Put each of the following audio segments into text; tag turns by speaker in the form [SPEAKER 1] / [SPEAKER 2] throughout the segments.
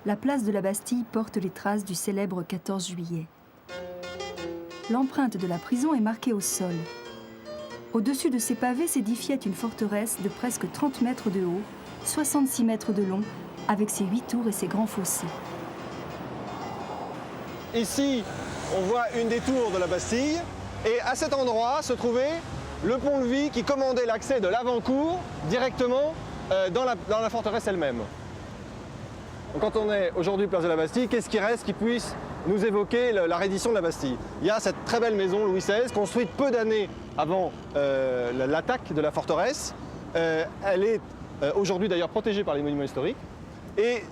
[SPEAKER 1] la place de la Bastille porte les traces du célèbre 14 juillet. L'empreinte de la prison est marquée au sol. Au-dessus de ces pavés s'édifiait une forteresse de presque 30 mètres de haut, 66 mètres de long, avec ses 8 tours et ses grands fossés.
[SPEAKER 2] Ici, on voit une des tours de la Bastille, et à cet endroit se trouvait le pont-levis qui commandait l'accès de l'avant-cour directement dans la forteresse elle-même. Donc quand on est aujourd'hui place de la Bastille, qu'est-ce qui reste qui puisse nous évoquer la reddition de la Bastille? Il y a cette très belle maison Louis XVI, construite peu d'années avant l'attaque de la forteresse. Elle est aujourd'hui d'ailleurs protégée par les monuments historiques. Et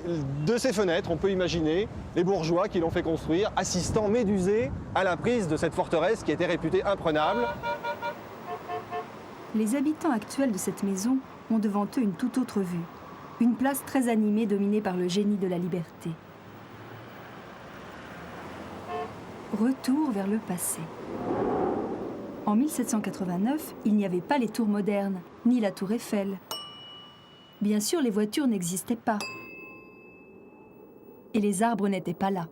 [SPEAKER 2] de ces fenêtres, on peut imaginer les bourgeois qui l'ont fait construire, assistant médusés à la prise de cette forteresse qui était réputée imprenable.
[SPEAKER 1] Les habitants actuels de cette maison ont devant eux une toute autre vue. Une place très animée dominée par le génie de la liberté. Retour vers le passé. En 1789, il n'y avait pas les tours modernes, ni la tour Eiffel. Bien sûr, les voitures n'existaient pas. Et les arbres n'étaient pas là.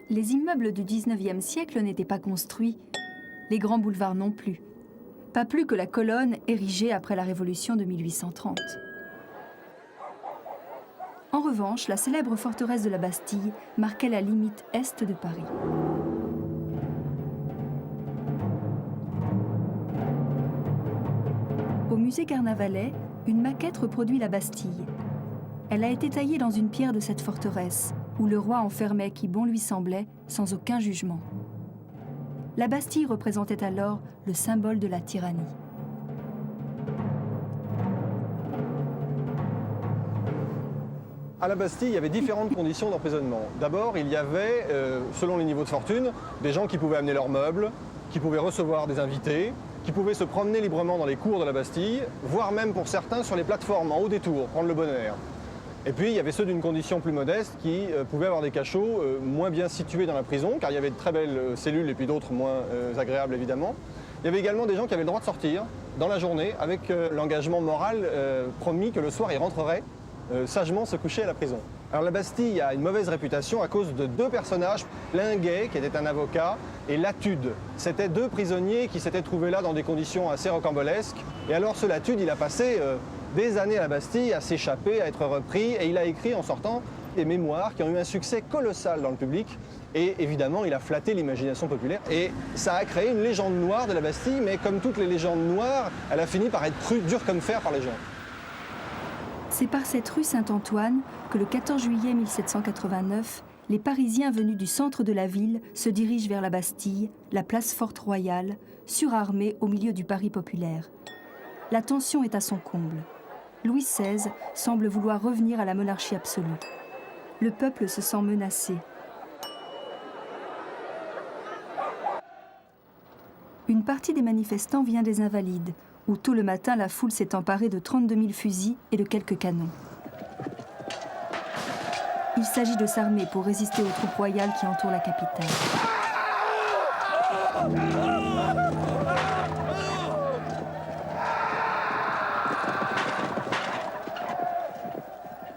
[SPEAKER 1] Les immeubles du 19e siècle n'étaient pas construits, les grands boulevards non plus. Pas plus que la colonne érigée après la Révolution de 1830. En revanche, la célèbre forteresse de la Bastille marquait la limite est de Paris. Au musée Carnavalet, une maquette reproduit la Bastille. Elle a été taillée dans une pierre de cette forteresse, où le roi enfermait qui bon lui semblait, sans aucun jugement. La Bastille représentait alors le symbole de la tyrannie.
[SPEAKER 2] À la Bastille, il y avait différentes conditions d'emprisonnement. D'abord, il y avait, selon les niveaux de fortune, des gens qui pouvaient amener leurs meubles, qui pouvaient recevoir des invités, qui pouvaient se promener librement dans les cours de la Bastille, voire même pour certains sur les plateformes en haut des tours, prendre le bon air. Et puis, il y avait ceux d'une condition plus modeste qui pouvaient avoir des cachots moins bien situés dans la prison, car il y avait de très belles cellules et puis d'autres moins agréables, évidemment. Il y avait également des gens qui avaient le droit de sortir dans la journée avec l'engagement moral promis que le soir, ils rentreraient sagement se coucher à la prison. Alors la Bastille a une mauvaise réputation à cause de deux personnages, Linguet, qui était un avocat, et Latude. C'étaient deux prisonniers qui s'étaient trouvés là dans des conditions assez rocambolesques. Et alors ce Latude, il a passé des années à la Bastille à s'échapper, à être repris, et il a écrit en sortant des mémoires qui ont eu un succès colossal dans le public. Et évidemment, il a flatté l'imagination populaire. Et ça a créé une légende noire de la Bastille, mais comme toutes les légendes noires, elle a fini par être dure comme fer par les gens.
[SPEAKER 1] C'est par cette rue Saint-Antoine que le 14 juillet 1789, les Parisiens venus du centre de la ville se dirigent vers la Bastille, la place forte royale, surarmée au milieu du Paris populaire. La tension est à son comble. Louis XVI semble vouloir revenir à la monarchie absolue. Le peuple se sent menacé. Une partie des manifestants vient des Invalides, où tôt le matin, la foule s'est emparée de 32 000 fusils et de quelques canons. Il s'agit de s'armer pour résister aux troupes royales qui entourent la capitale.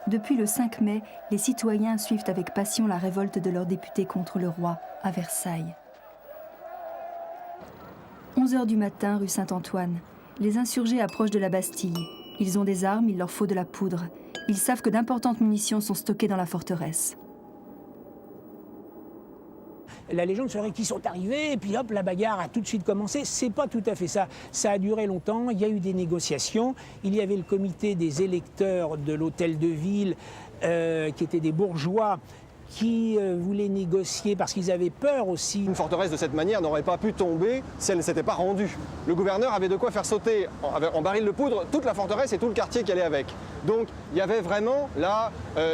[SPEAKER 1] Depuis le 5 mai, les citoyens suivent avec passion la révolte de leurs députés contre le roi à Versailles. 11 h du matin, rue Saint-Antoine. Les insurgés approchent de la Bastille. Ils ont des armes, il leur faut de la poudre. Ils savent que d'importantes munitions sont stockées dans la forteresse.
[SPEAKER 3] La légende serait qu'ils sont arrivés et puis hop, la bagarre a tout de suite commencé. C'est pas tout à fait ça. Ça a duré longtemps, il y a eu des négociations. Il y avait le comité des électeurs de l'hôtel de ville qui étaient des bourgeois qui voulaient négocier parce qu'ils avaient peur aussi.
[SPEAKER 2] Une forteresse de cette manière n'aurait pas pu tomber si elle ne s'était pas rendue. Le gouverneur avait de quoi faire sauter en baril de poudre toute la forteresse et tout le quartier qui allait avec. Donc il y avait vraiment là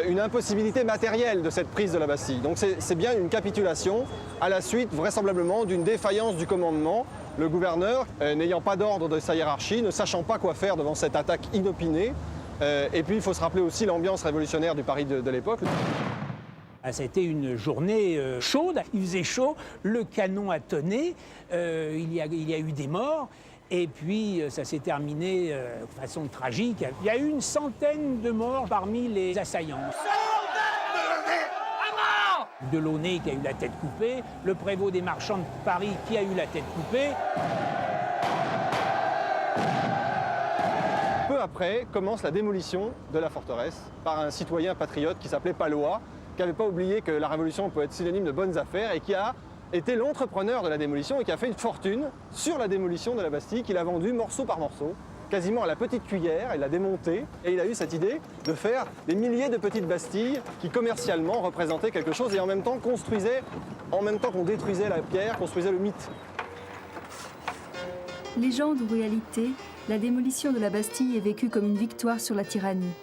[SPEAKER 2] une impossibilité matérielle de cette prise de la Bastille. Donc c'est bien une capitulation à la suite vraisemblablement d'une défaillance du commandement. Le gouverneur, n'ayant pas d'ordre de sa hiérarchie, ne sachant pas quoi faire devant cette attaque inopinée. Et puis il faut se rappeler aussi l'ambiance révolutionnaire du Paris de l'époque.
[SPEAKER 3] Ça a été une journée chaude, il faisait chaud, le canon a tonné, il y a eu des morts, et puis ça s'est terminé de façon tragique. Il y a eu une centaine de morts parmi les assaillants. Delaunay qui a eu la tête coupée, le prévôt des marchands de Paris qui a eu la tête coupée.
[SPEAKER 2] Peu après commence la démolition de la forteresse par un citoyen patriote qui s'appelait Palois, qui n'avait pas oublié que la Révolution peut être synonyme de bonnes affaires et qui a été l'entrepreneur de la démolition et qui a fait une fortune sur la démolition de la Bastille qu'il a vendue morceau par morceau, quasiment à la petite cuillère. Il l'a démontée et il a eu cette idée de faire des milliers de petites bastilles qui commercialement représentaient quelque chose et en même temps construisaient, en même temps qu'on détruisait la pierre, construisaient le mythe.
[SPEAKER 1] Légende ou réalité, la démolition de la Bastille est vécue comme une victoire sur la tyrannie.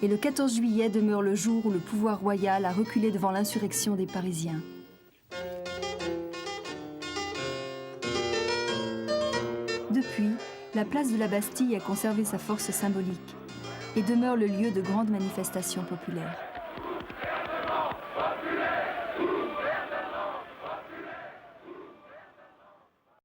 [SPEAKER 1] Et le 14 juillet demeure le jour où le pouvoir royal a reculé devant l'insurrection des Parisiens. Depuis, la place de la Bastille a conservé sa force symbolique et demeure le lieu de grandes manifestations populaires.